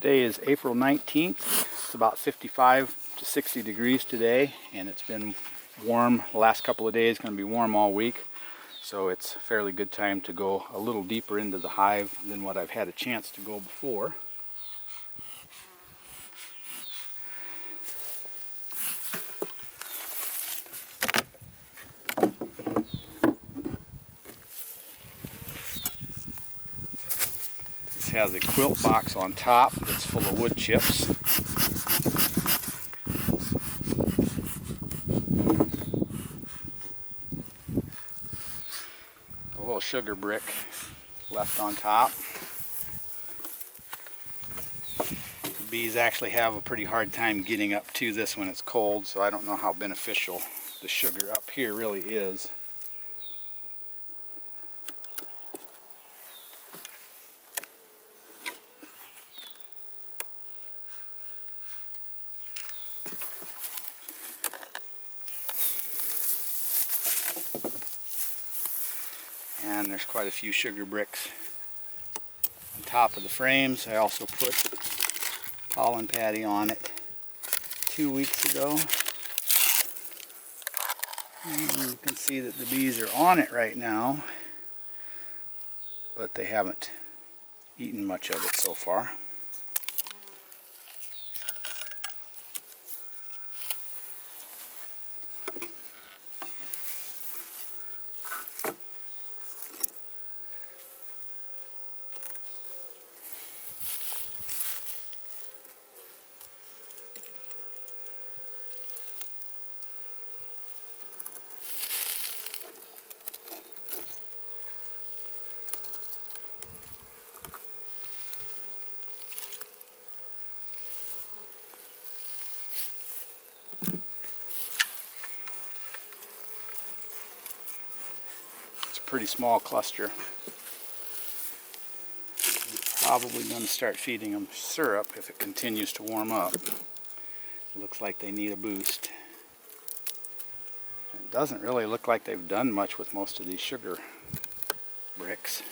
Today is April 19th. It's about 55 to 60 degrees today, and it's been warm the last couple of days. Going to be warm all week, so it's a fairly good time to go a little deeper into the hive than what I've had a chance to go before. This has a quilt box on top that's full of wood chips. A little sugar brick left on top. The bees actually have a pretty hard time getting up to this when it's cold, so I don't know how beneficial the sugar up here really is. And there's quite a few sugar bricks on top of the frames. I also put pollen patty on it 2 weeks ago. And you can see that the bees are on it right now, but they haven't eaten much of it so far. Pretty small cluster. I'm probably going to start feeding them syrup if it continues to warm up. It looks like they need a boost. It doesn't really look like they've done much with most of these sugar bricks.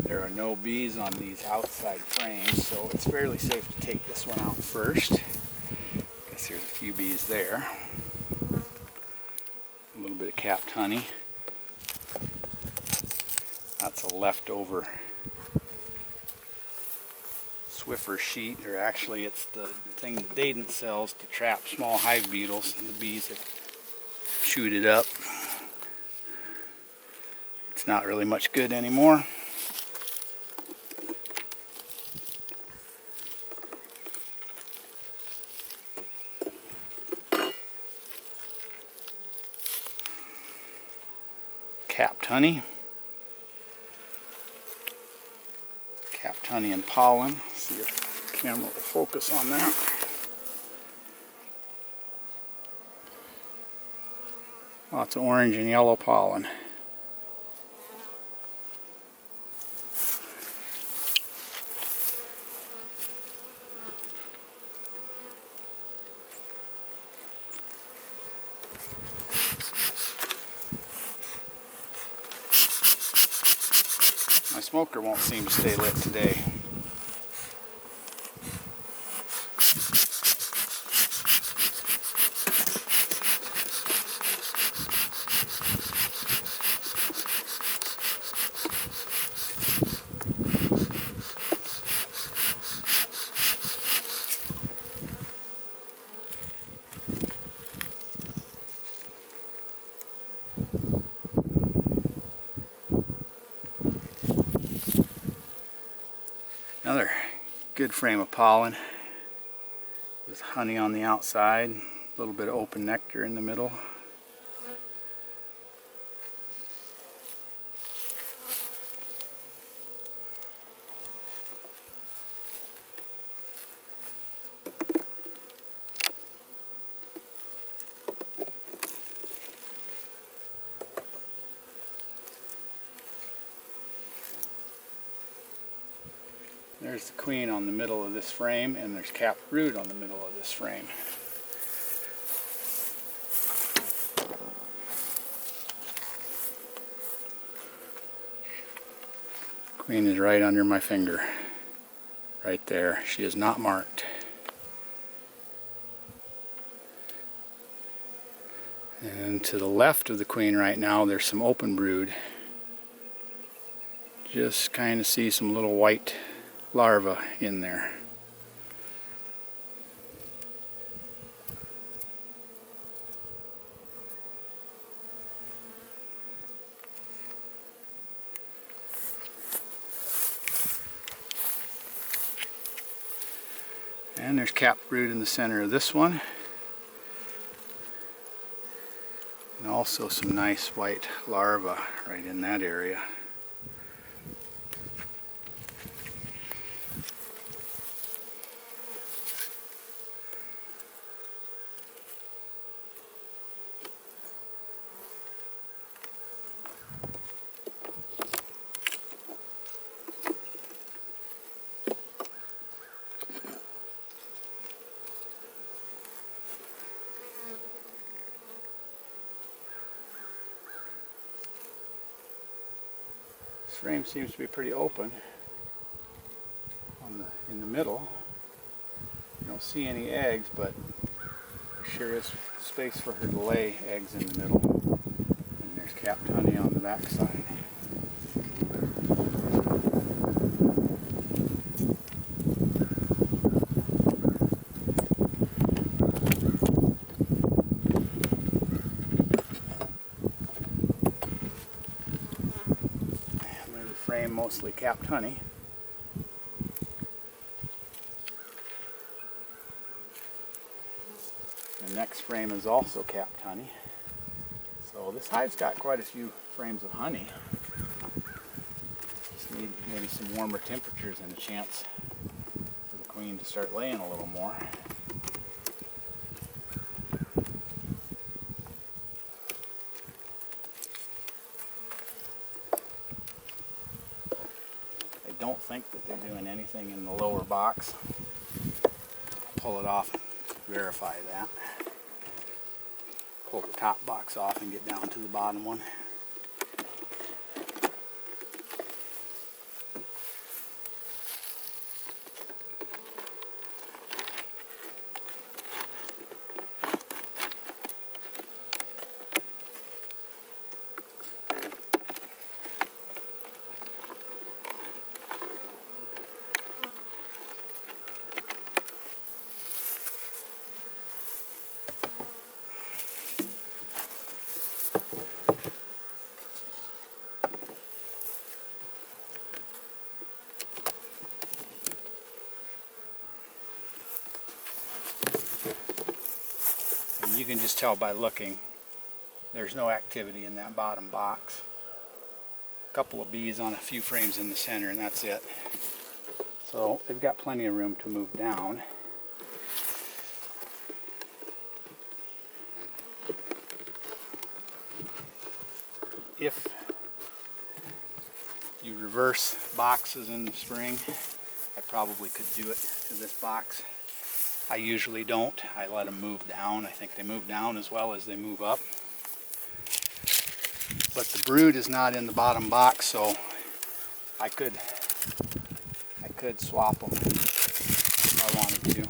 There are no bees on these outside frames, so it's fairly safe to take this one out first. Guess there's a few bees there. A little bit of capped honey. That's a leftover Swiffer sheet, or actually it's the thing that Dayton sells to trap small hive beetles, and the bees have chewed it up. It's not really much good anymore. Capped honey. Capped honey and pollen. See if the camera will focus on that. Lots of orange and yellow pollen. My smoker won't seem to stay lit today. Another good frame of pollen with honey on the outside, a little bit of open nectar in the middle. There's the queen on the middle of this frame, and there's capped brood on the middle of this frame. Queen is right under my finger. Right there. She is not marked. And to the left of the queen right now, there's some open brood. Just kind of see some little white larvae in there. And there's capped brood in the center of this one. And also some nice white larvae right in that area. This frame seems to be pretty open in the middle. You don't see any eggs, but there sure is space for her to lay eggs in the middle. And there's capped honey on the back side. Frame mostly capped honey. The next frame is also capped honey. So this hive's got quite a few frames of honey. Just need maybe some warmer temperatures and a chance for the queen to start laying a little more. I don't think that they're doing anything in the lower box. Pull it off and verify that. Pull the top box off and get down to the bottom one. You can just tell by looking, there's no activity in that bottom box. A couple of bees on a few frames in the center, and that's it. So they've got plenty of room to move down. If you reverse boxes in the spring, I probably could do it to this box. I usually don't. I let them move down. I think they move down as well as they move up. But the brood is not in the bottom box, so I could swap them if I wanted to.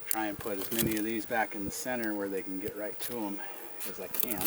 Try and put as many of these back in the center where they can get right to them as I can.